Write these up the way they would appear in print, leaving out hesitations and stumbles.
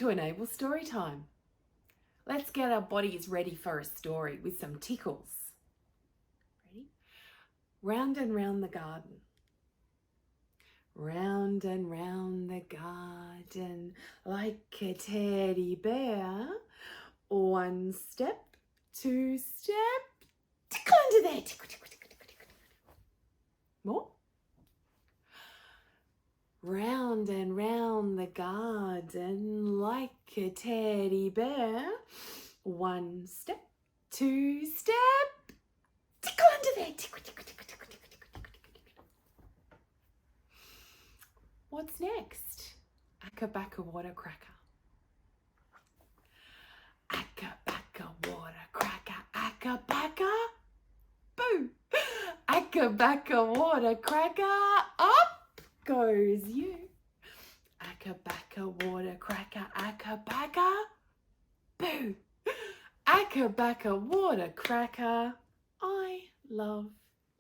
to Enable Storytime. Let's get our bodies ready for a story with some tickles. Ready? Round and round the garden. Round and round the garden like a teddy bear. One step, two step, tickle under there. Tickle, tickle, tickle, tickle, tickle. More. Round and round the garden like a teddy bear. One step, two step, tickle under there. Tickle, tickle, tickle, tickle, tickle, tickle, tickle, tickle. What's next? Acca-bacca water cracker. Acca-bacca water cracker. Acca-bacca. Boo. Acca-bacca water cracker. Up goes you. Acca-bacca water cracker, acca-bacca, boo. Acca-bacca water cracker, I love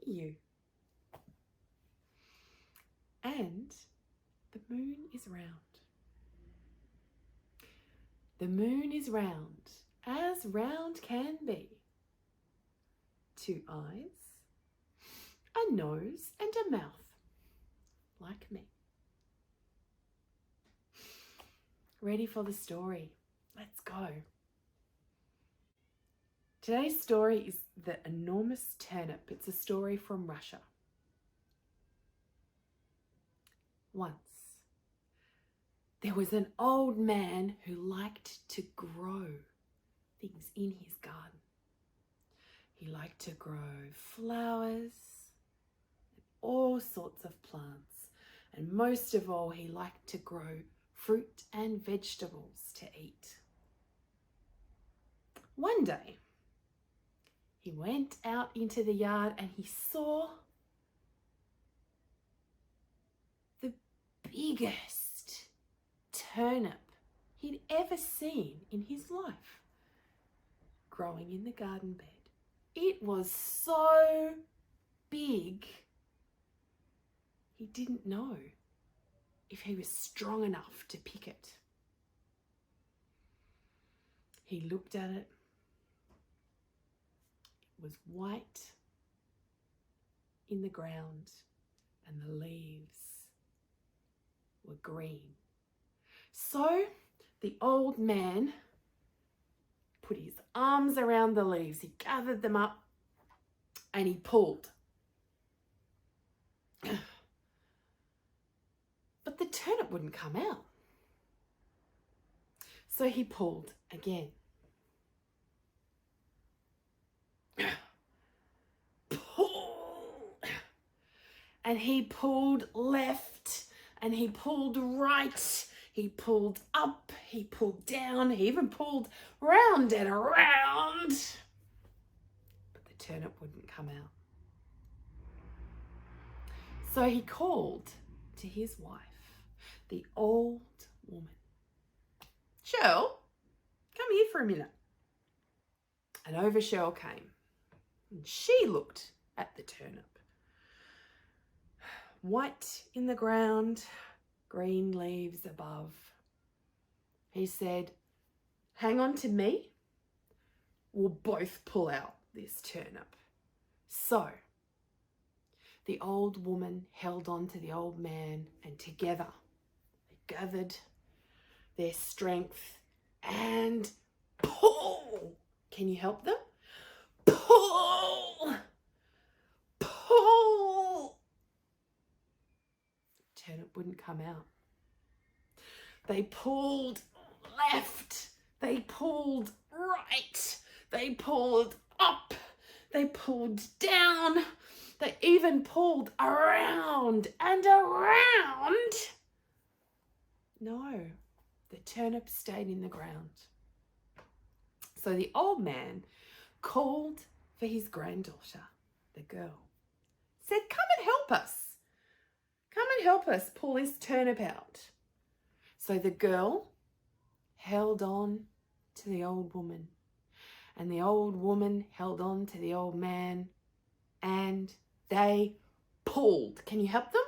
you. And the moon is round. The moon is as round can be. 2 eyes, a nose and a mouth. Like me. Ready for the story? Let's go. Today's story is The Enormous Turnip. It's a story from Russia. Once, there was an old man who liked to grow things in his garden. He liked to grow flowers and all sorts of plants. And most of all, he liked to grow fruit and vegetables to eat. One day, he went out into the yard and he saw the biggest turnip he'd ever seen in his life growing in the garden bed. It was so big, he didn't know if he was strong enough to pick it. He looked at it. It was white in the ground and the leaves were green. So the old man put his arms around the leaves. He gathered them up and he pulled. But the turnip wouldn't come out. So he pulled again. Pull. And he pulled left and he pulled right. He pulled up, he pulled down, he even pulled round and around. But the turnip wouldn't come out. So he called to his wife, the old woman. Cheryl, come here for a minute. And over Cheryl came. And she looked at the turnip. White in the ground, green leaves above. He said, hang on to me. We'll both pull out this turnip. So the old woman held on to the old man and together they gathered their strength and pull. Can you help them? Pull! Pull! Turnip wouldn't come out. They pulled left. They pulled right. They pulled up. They pulled down. They even pulled around and around. No, the turnip stayed in the ground. So the old man called for his granddaughter, the girl, said, come and help us. Come and help us pull this turnip out. So the girl held on to the old woman, and the old woman held on to the old man, and they pulled. Can you help them?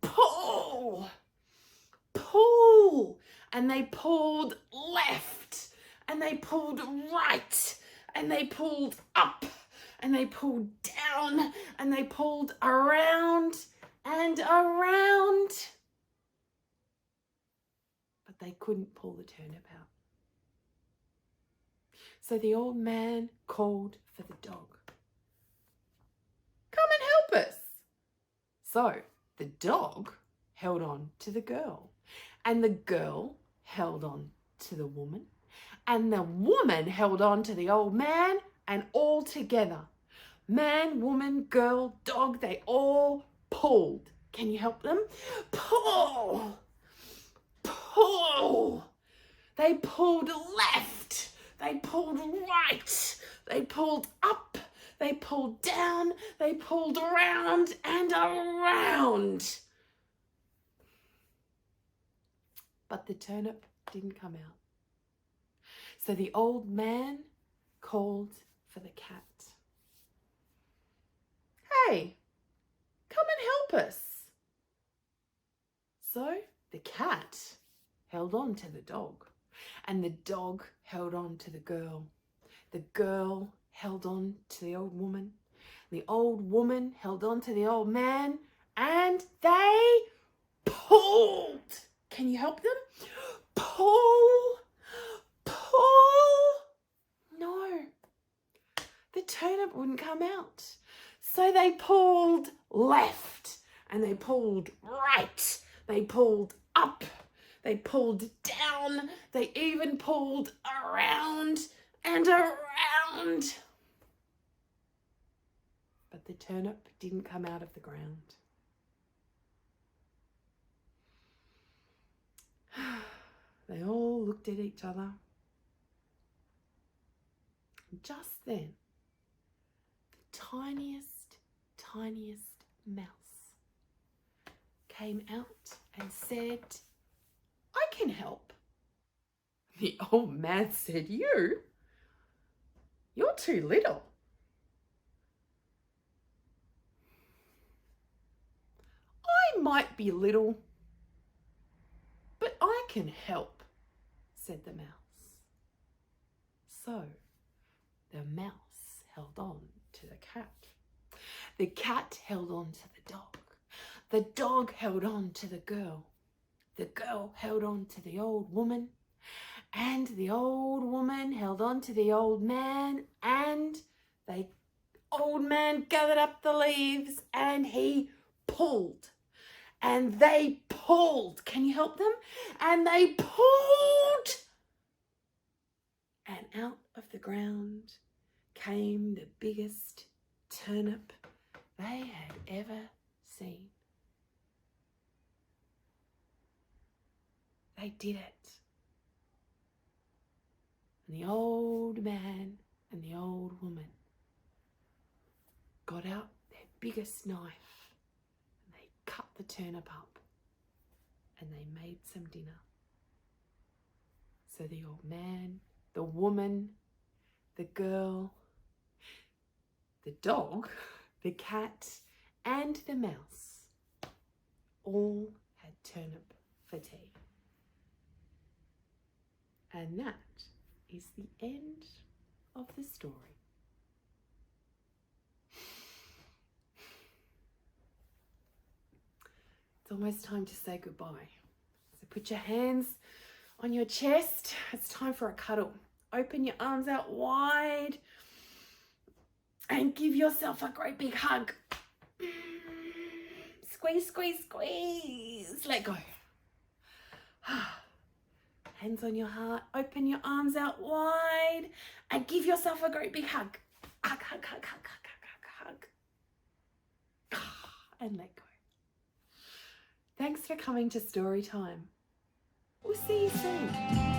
Pull! Pull! and they pulled left, and they pulled right, and they pulled up, and they pulled down, and they pulled around and around. But they couldn't pull the turnip out. So the old man called for the dog. Come and help us. So the dog held on to the girl, and the girl held on to the woman, and the woman held on to the old man, and all together, man, woman, girl, dog, they all pulled. Can you help them? Pull, pull. They pulled left, they pulled right, they pulled up, they pulled down, they pulled around and around. But the turnip didn't come out. So the old man called for the cat. Hey, come and help us. So the cat held on to the dog, and the dog held on to the girl. The girl held on to the old woman. The old woman held on to the old man, and they pulled. Can you help them? Pull, pull. No, the turnip wouldn't come out. So they pulled left, and they pulled right. They pulled up. They pulled down. They even pulled around and around. But the turnip didn't come out of the ground. They all looked at each other. Just then, the tiniest mouse came out and said, I can help. The old man said, you're too little. I might be little, but I can help, said the mouse. So the mouse held on to the cat. The cat held on to the dog. The dog held on to the girl. The girl held on to the old woman. And the old woman held on to the old man. And the old man gathered up the leaves and he pulled. And they pulled. Can you help them? And they pulled. And out of the ground came the biggest turnip they had ever seen. They did it. And the old man and the old woman got out their biggest knife and they cut the turnip up and they made some dinner. So the old man, the woman, the girl, the dog, the cat and the mouse all had turnip for tea. And that is the end of the story. It's almost time to say goodbye. So put your hands on your chest. It's time for a cuddle. Open your arms out wide and give yourself a great big hug. Squeeze, squeeze, squeeze. Let go. Hands on your heart, open your arms out wide and give yourself a great big hug. Hug, hug, hug, hug, hug, hug, hug, hug. And let go. Thanks for coming to Storytime. We'll see you soon.